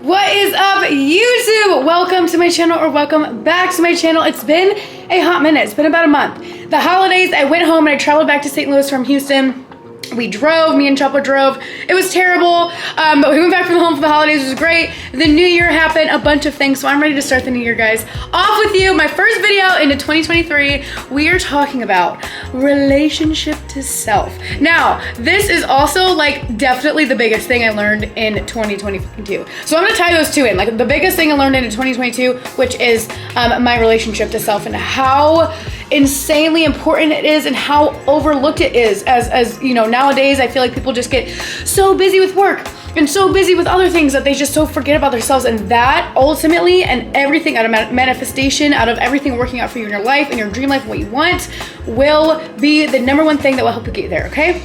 What is up, YouTube? Welcome to my channel, or welcome back to my channel. It's been a hot minute. It's been about a month. The holidays, I went home and I traveled back to St. Louis from Houston. We drove, me and Chapo drove. It was terrible, but we went back from home for the holidays. It was great. The new year happened, a bunch of things, so I'm ready to start the new year, guys. Off with you, my first video into 2023. We are talking about relationship to self. Now, this is also like definitely the biggest thing I learned in 2022. So I'm gonna tie those two in. Like the biggest thing I learned in 2022, which is my relationship to self and how insanely important it is and how overlooked it is. As you know, nowadays I feel like people just get so busy with work and so busy with other things that they just so forget about themselves, and that ultimately, and everything out of manifestation, out of everything working out for you in your life and your dream life, what you want, will be the number one thing that will help you get there. Okay,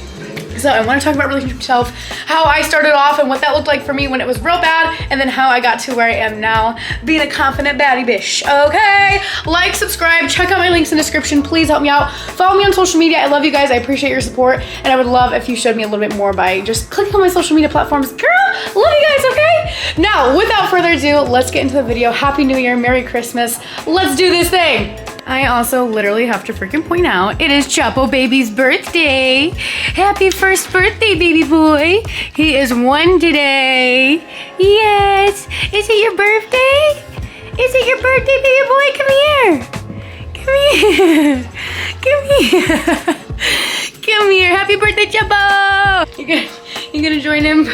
so I want to talk about relationship to self, how I started off and what that looked like for me when it was real bad, and then how I got to where I am now, being a confident baddie bitch. Okay, like, subscribe, check out my links in the description. Please help me out. Follow me on social media. I love you guys. I appreciate your support, and I would love if you showed me a little bit more by just clicking on my social media platforms. Girl, love you guys. Okay, now without further ado, let's get into the video. Happy New Year, Merry Christmas. Let's do this thing. I also literally have to freaking point out, it is Chapo baby's birthday. Happy first birthday, baby boy. He is 1 today. Yes. Is it your birthday? Is it your birthday, baby boy? Come here. Come here. Come here. Come here. Happy birthday, Chapo. You gonna join him?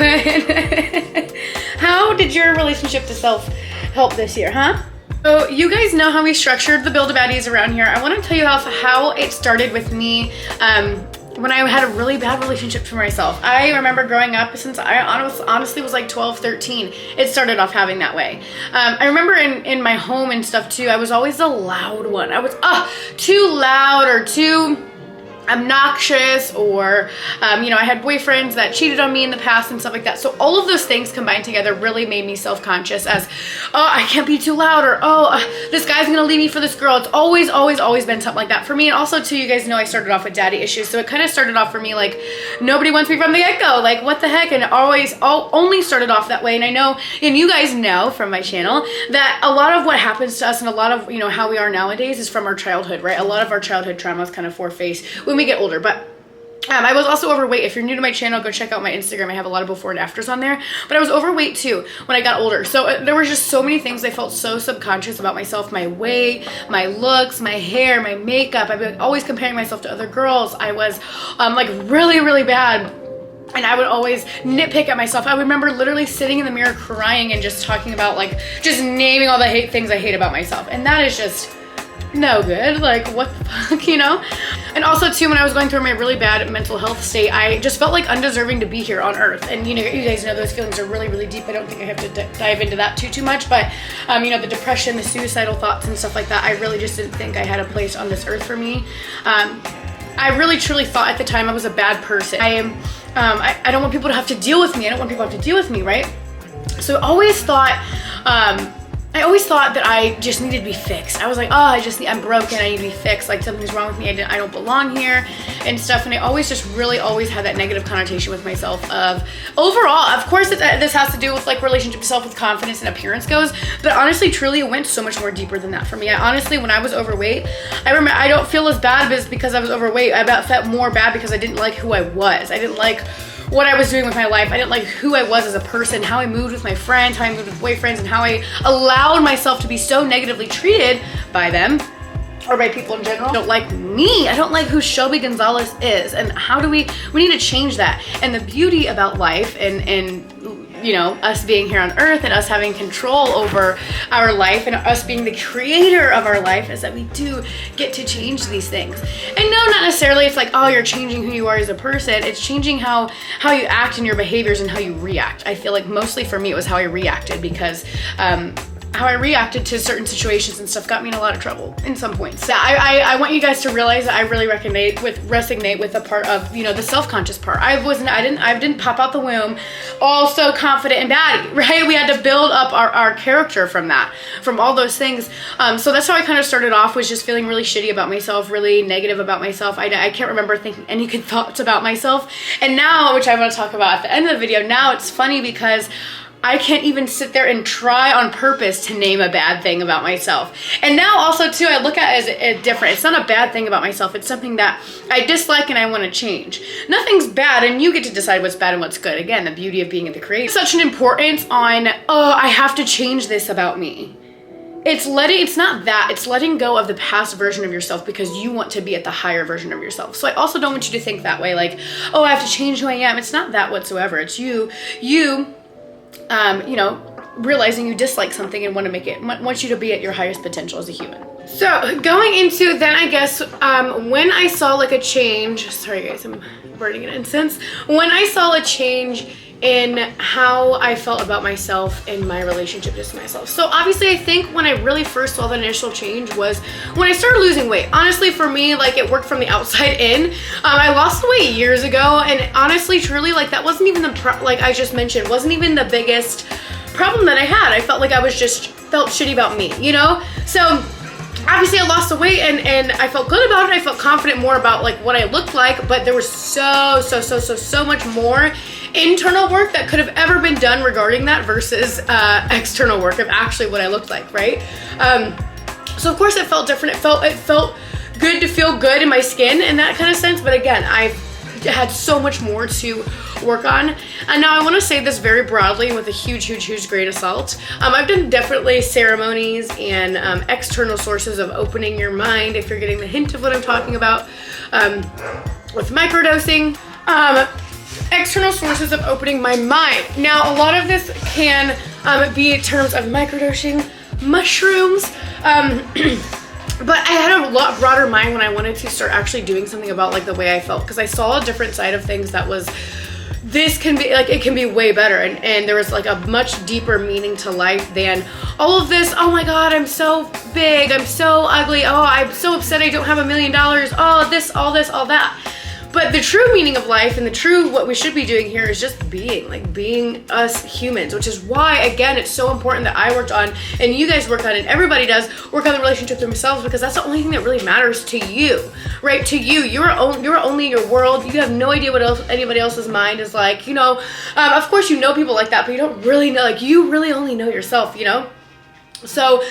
How did your relationship to self help this year, huh? So you guys know how we structured the Build a Baddies around here. I want to tell you how it started with me when I had a really bad relationship for myself. I remember growing up, since I honestly was like 12, 13, it started off having that way. I remember in my home and stuff too, I was always the loud one. I was too loud or too obnoxious, or you know, I had boyfriends that cheated on me in the past and stuff like that. So all of those things combined together really made me self-conscious as, oh, I can't be too loud, or this guy's gonna leave me for this girl. It's always been something like that for me. And also too, you guys know I started off with daddy issues, so it kind of started off for me like nobody wants me from the get-go, like what the heck, and it only started off that way. And I know, and you guys know from my channel, that a lot of what happens to us and a lot of, you know, how we are nowadays is from our childhood, right? A lot of our childhood traumas kind of foreface when we get older. But I was also overweight. If you're new to my channel, go check out my Instagram. I have a lot of before and afters on there. But I was overweight too when I got older. So there were just so many things I felt so subconscious about myself, my weight, my looks, my hair, my makeup. I've been always comparing myself to other girls. I was like really bad. And I would always nitpick at myself. I remember literally sitting in the mirror crying and just talking about, like, just naming all the things I hate about myself. And that is just no good. Like, what the fuck, you know? And also too, when I was going through my really bad mental health state, I just felt like undeserving to be here on earth. And you know, you guys know those feelings are really deep. I don't think I have to dive into that too much, but you know, the depression, the suicidal thoughts and stuff like that, I really just didn't think I had a place on this earth for me. I really truly thought at the time I was a bad person. I don't want people to have to deal with me. I don't want people to have to deal with me, right? So I always thought that I just needed to be fixed. I was like, oh, I'm broken, I need to be fixed. Like, something's wrong with me, I don't belong here and stuff. And I always had that negative connotation with myself of, overall, of course, this has to do with like relationship to self, with confidence and appearance goes, but honestly, truly, it went so much more deeper than that for me. Honestly, when I was overweight, I remember, I don't feel as bad because I was overweight. I felt more bad because I didn't like who I was. I didn't like what I was doing with my life. I didn't like who I was as a person, how I moved with my friends, how I moved with boyfriends, and how I allowed myself to be so negatively treated by them or by people in general. I don't like me. I don't like who Shelby Gonzalez is. And how do we need to change that. And the beauty about life and you know, us being here on earth and us having control over our life and us being the creator of our life is that we do get to change these things. And no, not necessarily it's like, oh, you're changing who you are as a person. It's changing how you act in your behaviors and how you react. I feel like mostly for me it was how I reacted, because how I reacted to certain situations and stuff got me in a lot of trouble in some points. Yeah, I want you guys to realize that I really resonate with the part of, you know, the self-conscious part. I didn't pop out the womb all so confident and baddie, right? We had to build up our character from all those things. So that's how I kind of started off, was just feeling really shitty about myself, really negative about myself. I can't remember thinking any good thoughts about myself. And now, which I want to talk about at the end of the video, now it's funny because I can't even sit there and try on purpose to name a bad thing about myself. And now also too, I look at it as different. It's not a bad thing about myself. It's something that I dislike and I want to change. Nothing's bad, and you get to decide what's bad and what's good. Again, the beauty of being in the creative. Such an importance on, oh, I have to change this about me. It's letting go of the past version of yourself because you want to be at the higher version of yourself. So I also don't want you to think that way, like, oh, I have to change who I am. It's not that whatsoever. It's you know, realizing you dislike something and wants you to be at your highest potential as a human. So going into then, I guess, when I saw like a change, sorry guys, I'm burning an incense. When I saw a change in how I felt about myself and my relationship to myself. So obviously I think when I really first saw the initial change was when I started losing weight. Honestly, for me, like it worked from the outside in. I lost weight years ago, and honestly, truly, like that wasn't even like I just mentioned, wasn't even the biggest problem that I had. I felt like I was just felt shitty about me, you know? So obviously I lost the weight and I felt good about it. I felt confident more about like what I looked like, but there was so much more internal work that could have ever been done regarding that versus external work of actually what I looked like, right? So of course it felt different. It felt good to feel good in my skin in that kind of sense, but again, I had so much more to work on. And now I want to say this very broadly with a huge grain of salt. I've done definitely ceremonies and external sources of opening your mind, if you're getting the hint of what I'm talking about, with microdosing. External sources of opening my mind. Now, a lot of this can be in terms of microdosing, mushrooms, but I had a lot broader mind when I wanted to start actually doing something about like the way I felt, because I saw a different side of things that was, this can be like, it can be way better, and there was like a much deeper meaning to life than all of this, oh my god, I'm so big, I'm so ugly, oh, I'm so upset I don't have $1 million, oh, this, all that. But the true meaning of life and the true what we should be doing here is just being us humans, which is why, again, it's so important that I worked on, and you guys work on, and everybody does work on the relationship with themselves, because that's the only thing that really matters to you, right? To you, you're only your world. You have no idea what else anybody else's mind is like, you know. Of course, you know people like that, but you don't really know, like, you really only know yourself, you know? So,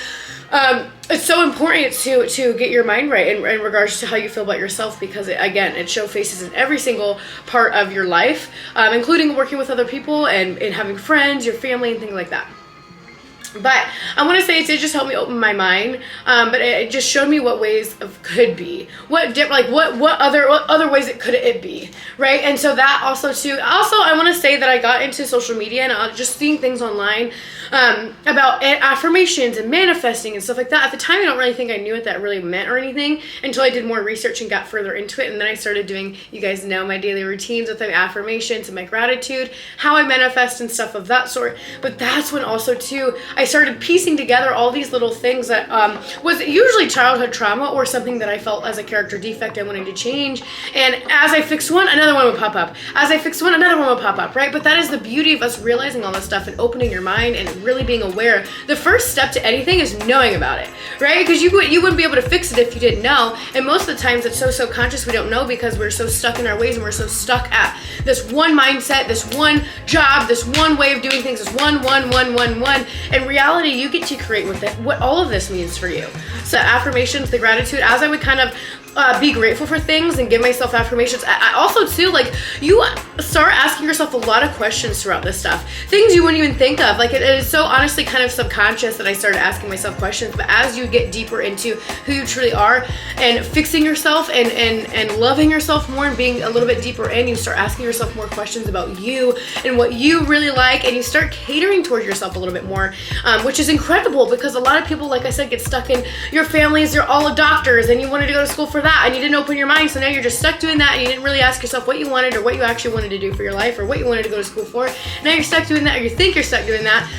it's so important to get your mind right in regards to how you feel about yourself, because it shows faces in every single part of your life, including working with other people and having friends, your family, and things like that. But I want to say it did just help me open my mind, but it just showed me what ways could be, what other ways it be, right? And so that also I want to say that I got into social media and just seeing things online about affirmations and manifesting and stuff like that. At the time, I don't really think I knew what that really meant or anything until I did more research and got further into it. And then I started doing, you guys know, my daily routines with my affirmations and my gratitude, how I manifest and stuff of that sort. But that's when also too, I started piecing together all these little things that was usually childhood trauma or something that I felt as a character defect I wanted to change. And as I fixed one, another one would pop up. As I fixed one, another one would pop up, right? But that is the beauty of us realizing all this stuff and opening your mind and really being aware. The first step to anything is knowing about it, right? Because you wouldn't be able to fix it if you didn't know. And most of the times it's so subconscious we don't know, because we're so stuck in our ways and we're so stuck at this one mindset, this one job, this one way of doing things, this one. In reality, you get to create with it what all of this means for you. So affirmations, the gratitude, as I would kind of be grateful for things and give myself affirmations. I also too, like, you start asking yourself a lot of questions throughout this stuff, things you wouldn't even think of. Like, it is so honestly kind of subconscious that I started asking myself questions. But as you get deeper into who you truly are and fixing yourself and loving yourself more and being a little bit deeper in, you start asking yourself more questions about you and what you really like, and you start catering towards yourself a little bit more, which is incredible, because a lot of people, like I said, get stuck in your families. They're all doctors and you wanted to go to school for that and you didn't open your mind, so now you're just stuck doing that, and you didn't really ask yourself what you wanted or what you actually wanted to do for your life or what you wanted to go to school for. Now you're stuck doing that, or you think you're stuck doing that.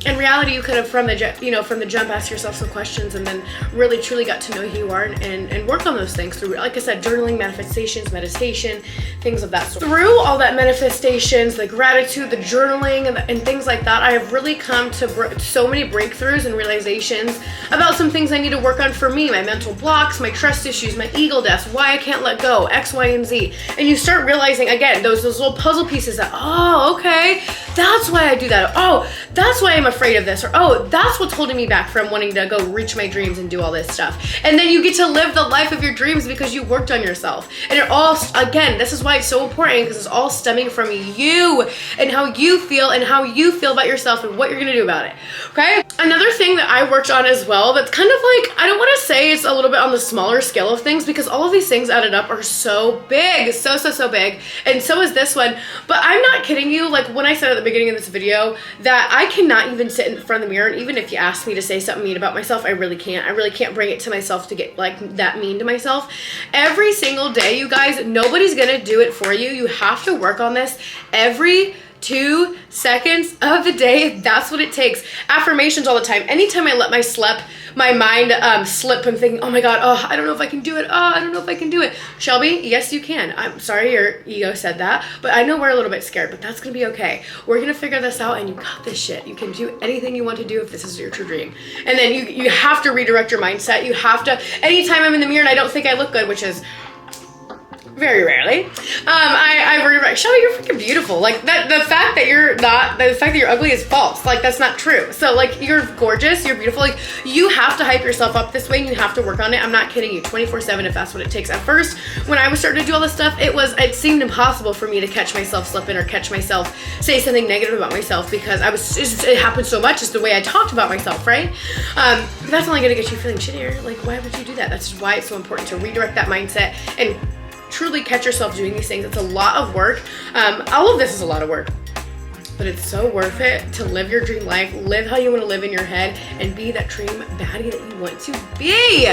In reality, you could have from the jump asked yourself some questions and then really truly got to know who you are and work on those things through, like I said, journaling, manifestations, meditation, things of that sort. Through all that manifestations, the gratitude, the journaling, and things like that, I have really come to so many breakthroughs and realizations about some things I need to work on for me, my mental blocks, my trust issues, my ego deaths, why I can't let go, X, Y, and Z. And you start realizing, again, those little puzzle pieces that, oh, okay, that's why I do that. Oh, that's why I'm afraid of this. Or, oh, that's what's holding me back from wanting to go reach my dreams and do all this stuff. And then you get to live the life of your dreams because you worked on yourself. And it all, again, this is why it's so important, because it's all stemming from you and how you feel about yourself and what you're gonna do about it, okay? Another thing that I worked on as well that's kind of like, I don't wanna say it's a little bit on the smaller scale of things, because all of these things added up are so big, so big, and so is this one. But I'm not kidding you, like when I said at the beginning of this video that I cannot even sit in front of the mirror, and even if you ask me to say something mean about myself, I really can't bring it to myself to get like that mean to myself. Every single day, you guys, nobody's gonna do it for you. You have to work on this every 2 seconds of the day. That's what it takes. Affirmations all the time. Anytime I let my mind slip, I'm thinking, oh my God, oh, I don't know if I can do it. Oh, I don't know if I can do it. Shelby, yes, you can. I'm sorry your ego said that, but I know we're a little bit scared, but that's gonna be okay. We're gonna figure this out, and you got this shit. You can do anything you want to do if this is your true dream. And then you have to redirect your mindset. You have to, anytime I'm in the mirror and I don't think I look good, which is very rarely, I redirect, Shelby, you're freaking beautiful. Like that, the fact that you're ugly is false. Like that's not true. So like you're gorgeous, you're beautiful. Like you have to hype yourself up this way, and you have to work on it. I'm not kidding you, 24/7 if that's what it takes. At first, when I was starting to do all this stuff, it seemed impossible for me to catch myself slipping or catch myself say something negative about myself, because it happened so much. It's the way I talked about myself, right? But that's only gonna get you feeling shittier. Like why would you do that? That's why it's so important to redirect that mindset and truly catch yourself doing these things. It's a lot of work. All of this is a lot of work, but it's so worth it to live your dream life, live how you want to live in your head, and be that dream baddie that you want to be.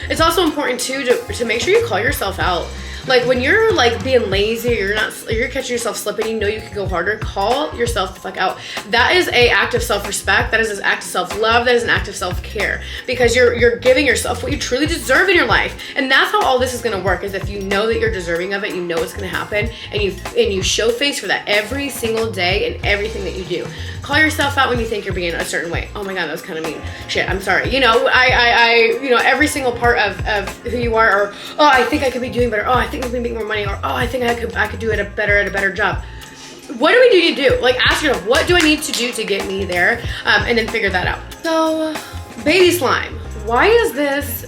It's also important too to make sure you call yourself out. Like when you're like being lazy, you're catching yourself slipping, you know you can go harder, call yourself the fuck out. That is an act of self-respect. That is an act of self-love. That is an act of self-care, because you're giving yourself what you truly deserve in your life. And that's how all this is gonna work, is if you know that you're deserving of it, you know it's gonna happen, and you show face for that every single day in everything that you do. Call yourself out when you think you're being a certain way. Oh my God, that was kind of mean. Shit, I'm sorry. You know, I every single part of who you are, or oh, I think I could be doing better. Oh, I think I could make more money, or oh, I think I could do it at a better job. What do we need to do? Like ask yourself, what do I need to do to get me there? And then figure that out. So, baby slime. Why is this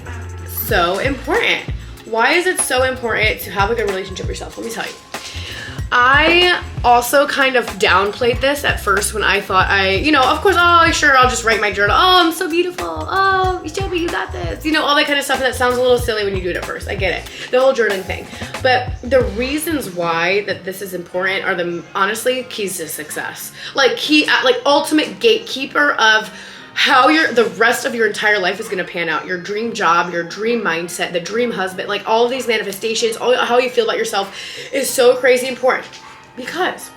so important? Why is it so important to have a good relationship with yourself? Let me tell you. I also kind of downplayed this at first when I thought of course, oh, sure, I'll just write my journal. Oh, I'm so beautiful. Oh, Shelby, you got this. You know, all that kind of stuff. And that sounds a little silly when you do it at first. I get it. The whole journaling thing. But the reasons why that this is important are honestly, keys to success. Like ultimate gatekeeper of how the rest of your entire life is going to pan out. Your dream job, your dream mindset, the dream husband, like all of these manifestations, how you feel about yourself is so crazy important. Because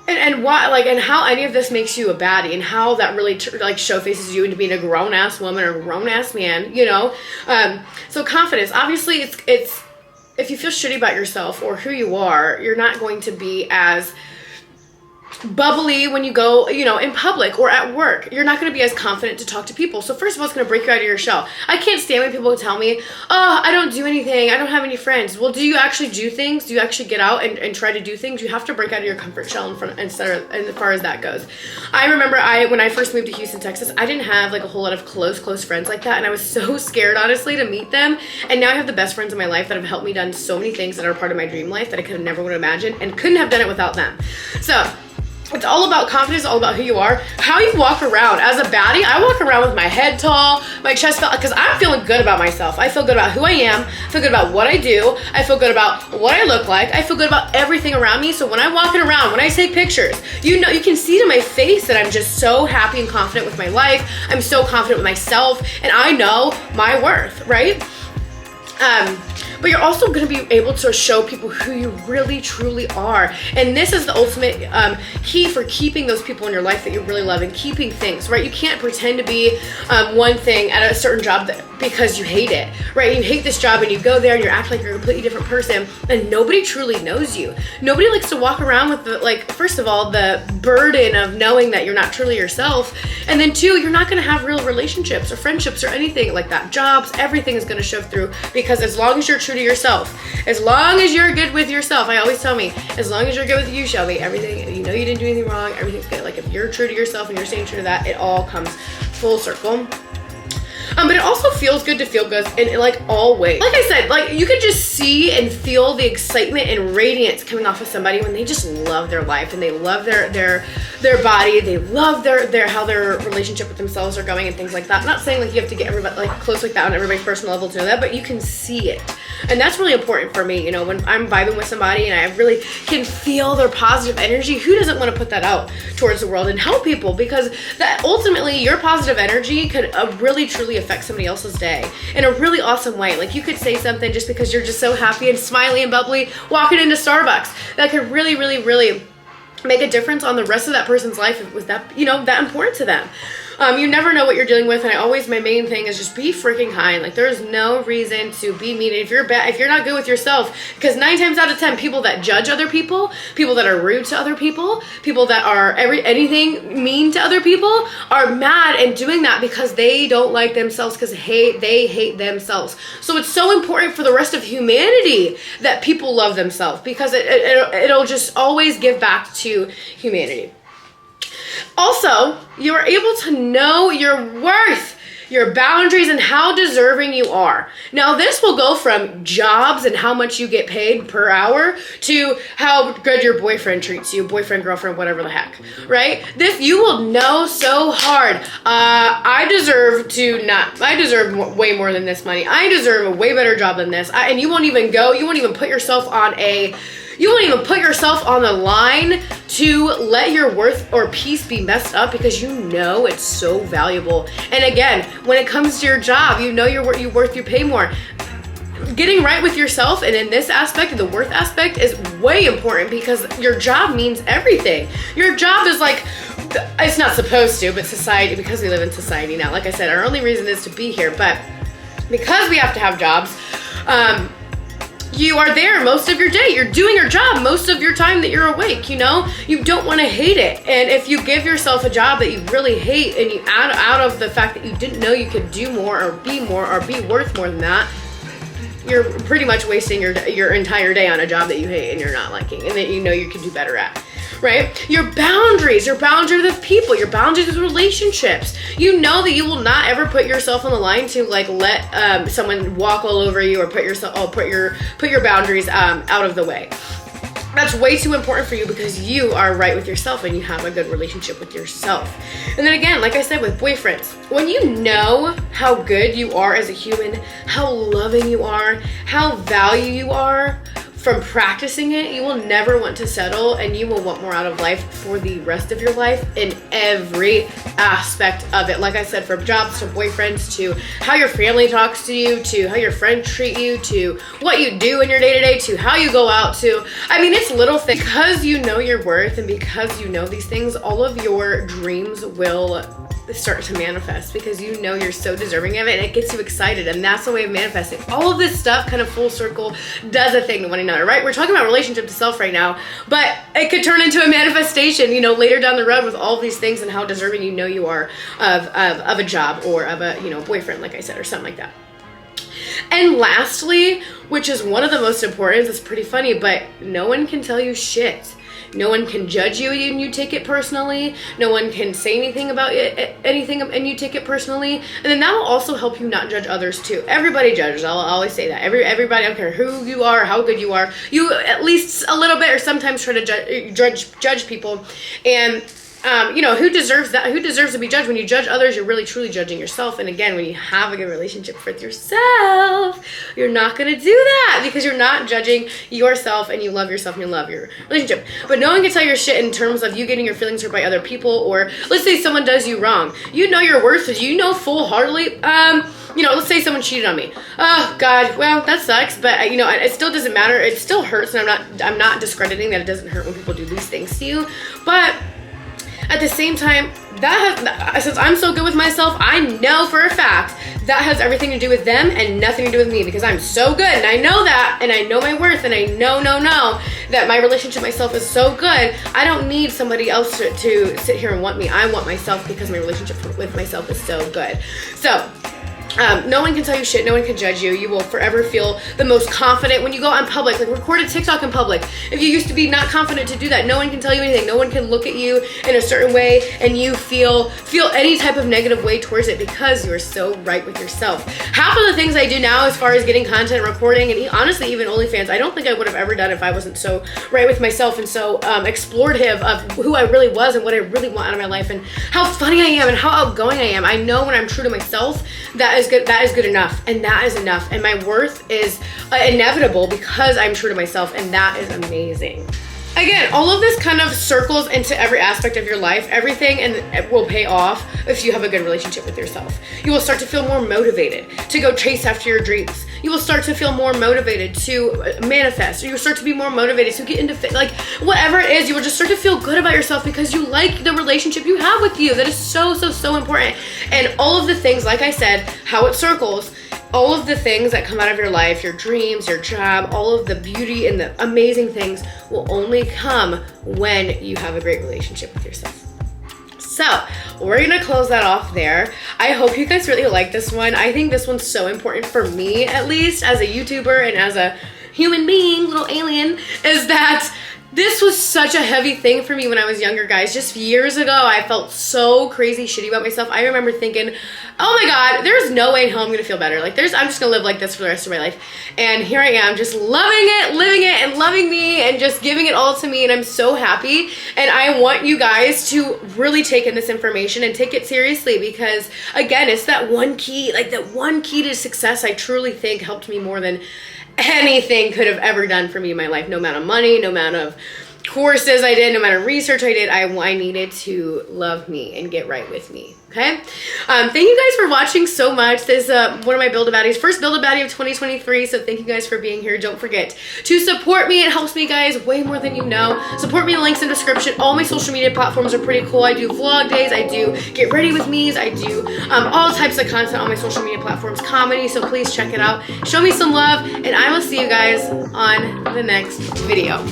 and why, like, and how any of this makes you a baddie, and how that really show faces you into being a grown-ass woman or a grown-ass man, you know? So confidence, obviously it's if you feel shitty about yourself or who you are, you're not going to be as bubbly when you go, in public or at work. You're not going to be as confident to talk to people. So first of all, it's going to break you out of your shell. I can't stand when people tell me, oh, I don't do anything, I don't have any friends. Well, do you actually do things? Do you actually get out and try to do things? You have to break out of your comfort shell as far as that goes. I remember when I first moved to Houston, Texas, I didn't have like a whole lot of close friends like that, and I was so scared, honestly, to meet them. And now I have the best friends in my life that have helped me done so many things that are part of my dream life that I could have never would have imagined, and couldn't have done it without them. So it's all about confidence, all about who you are, how you walk around. As a baddie, I walk around with my head tall, my chest felt, because I'm feeling good about myself. I feel good about who I am, I feel good about what I do, I feel good about what I look like, I feel good about everything around me. So when I'm walking around, when I take pictures, you can see to my face that I'm just so happy and confident with my life. I'm so confident with myself, and I know my worth, right? But you're also going to be able to show people who you really truly are. And this is the ultimate key for keeping those people in your life that you really love, and keeping things, right? You can't pretend to be one thing at a certain job because you hate it, right? You hate this job and you go there and you act like you're a completely different person, and nobody truly knows you. Nobody likes to walk around with first of all, the burden of knowing that you're not truly yourself. And then two, you're not going to have real relationships or friendships or anything like that. Jobs, everything is going to show through, because as long as you're true to yourself. As long as you're good with yourself, I always tell me, as long as you're good with you, Shelby, everything, you know you didn't do anything wrong, everything's good. Like if you're true to yourself and you're staying true to that, it all comes full circle. But it also feels good to feel good in like all ways. Like I said, like you could just see and feel the excitement and radiance coming off of somebody when they just love their life and they love their body, they love their how their relationship with themselves are going and things like that. I'm not saying like you have to get everybody like close like that on everybody's personal level to know that, but you can see it. And that's really important for me, you know, when I'm vibing with somebody and I really can feel their positive energy. Who doesn't want to put that out towards the world and help people? Because that ultimately your positive energy could really truly affect somebody else's day in a really awesome way. Like you could say something just because you're just so happy and smiley and bubbly walking into Starbucks that could really, really, really make a difference on the rest of that person's life if it was that, you know, that important to them. You never know what you're dealing with, and my main thing is just be freaking kind. Like there's no reason to be mean. If you're not good with yourself, because 9 times out of 10, people that judge other people that are rude to other people that are anything mean to other people are mad and doing that because they don't like themselves, because they hate themselves. So it's so important for the rest of humanity that people love themselves, because it'll just always give back to humanity. Also, you are able to know your worth, your boundaries, and how deserving you are. Now, this will go from jobs and how much you get paid per hour to how good your boyfriend treats you, boyfriend, girlfriend, whatever the heck, right? This you will know so hard. I deserve way more than this money. I deserve a way better job than this. And you won't even put yourself on the line to let your worth or peace be messed up, because you know it's so valuable. And again, when it comes to your job, you know you pay more. Getting right with yourself, and in this aspect, the worth aspect, is way important, because your job means everything. Your job is like, it's not supposed to, but society, because we live in society now, like I said, our only reason is to be here, but because we have to have jobs, you are there most of your day. You're doing your job most of your time that you're awake, you know? You don't want to hate it. And if you give yourself a job that you really hate, and you add out of the fact that you didn't know you could do more or be worth more than that, you're pretty much wasting your entire day on a job that you hate and you're not liking and that you know you could do better at. Right? Your boundaries with people, your boundaries with relationships. You know that you will not ever put yourself on the line to like let someone walk all over you, or put your boundaries out of the way. That's way too important for you, because you are right with yourself and you have a good relationship with yourself. And then again, like I said, with boyfriends, when you know how good you are as a human, how loving you are, how valuable you are, from practicing it, you will never want to settle, and you will want more out of life for the rest of your life in every aspect of it. Like I said, from jobs to boyfriends, to how your family talks to you, to how your friends treat you, to what you do in your day-to-day, to how you go out, to, I mean, it's little things. Because you know your worth and because you know these things, all of your dreams will start to manifest, because you know you're so deserving of it, and it gets you excited. And that's the way of manifesting. All of this stuff kind of full circle does a thing to one another, right? We're talking about relationship to self right now, but it could turn into a manifestation, you know, later down the road with all of these things and how deserving you know you are of a job or of a, you know, boyfriend, like I said, or something like that. And lastly, which is one of the most important, it's pretty funny, but no one can tell you shit. No one can judge you and you take it personally. No one can say anything about anything and you take it personally. And then that will also help you not judge others too. Everybody judges. I'll always say that. Everybody, I don't care who you are, how good you are. You at least a little bit, or sometimes try to judge people. And you know, who deserves that? Who deserves to be judged? When you judge others, you're really truly judging yourself. And again, when you have a good relationship with yourself, you're not going to do that, because you're not judging yourself, and you love yourself and you love your relationship. But no one can tell your shit in terms of you getting your feelings hurt by other people, or let's say someone does you wrong. You know your worth, you know full-heartedly, you know, let's say someone cheated on me. Oh God, well, that sucks, but you know, it still doesn't matter. It still hurts, and I'm not discrediting that it doesn't hurt when people do these things to you, but at the same time, since I'm so good with myself, I know for a fact that has everything to do with them and nothing to do with me, because I'm so good, and I know that, and I know my worth, and I know that my relationship with myself is so good. I don't need somebody else to sit here and want me. I want myself, because my relationship with myself is so good. So No one can tell you shit. No one can judge you. You will forever feel the most confident when you go on public, like record a TikTok in public. If you used to be not confident to do that, no one can tell you anything. No one can look at you in a certain way and you feel any type of negative way towards it because you're so right with yourself. Half of the things I do now as far as getting content, recording, and honestly even OnlyFans, I don't think I would have ever done if I wasn't so right with myself and so explorative of who I really was and what I really want out of my life and how funny I am and how outgoing I am. I know when I'm true to myself, that is good enough, and that is enough, and my worth is inevitable because I'm true to myself, and that is amazing. Again, all of this kind of circles into every aspect of your life, everything, and it will pay off if you have a good relationship with yourself. You will start to feel more motivated to go chase after your dreams. You will start to feel more motivated to manifest, or you will start to be more motivated to get into like whatever it is. You will just start to feel good about yourself because you like the relationship you have with you. That is so important. And all of the things, like I said, how it circles, all of the things that come out of your life, your dreams, your job, all of the beauty and the amazing things will only come when you have a great relationship with yourself. So we're gonna close that off there. I hope you guys really like this one. I think this one's so important for me, at least as a YouTuber and as a human being, little alien, is that this was such a heavy thing for me when I was younger, guys. Just years ago, I felt so crazy shitty about myself. I remember thinking, oh my God, there's no way in hell I'm gonna feel better. Like I'm just gonna live like this for the rest of my life. And here I am, just loving it, living it, and loving me, and just giving it all to me, and I'm so happy. And I want you guys to really take in this information and take it seriously because, again, it's that one key, like that one key to success I truly think helped me more than anything could have ever done for me in my life. No amount of money, no amount of courses I did, no amount of research I did, I needed to love me and get right with me, okay? Thank you guys for watching so much. This is one of my Build-A-Baddies, first Build-A-Baddie of 2023, so thank you guys for being here. Don't forget to support me. It helps me, guys, way more than you know. Support me in links in the description. All my social media platforms are pretty cool. I do vlog days, I do get ready with me's, I do all types of content on my social media platforms, comedy, so please check it out. Show me some love, and I will see you guys on the next video.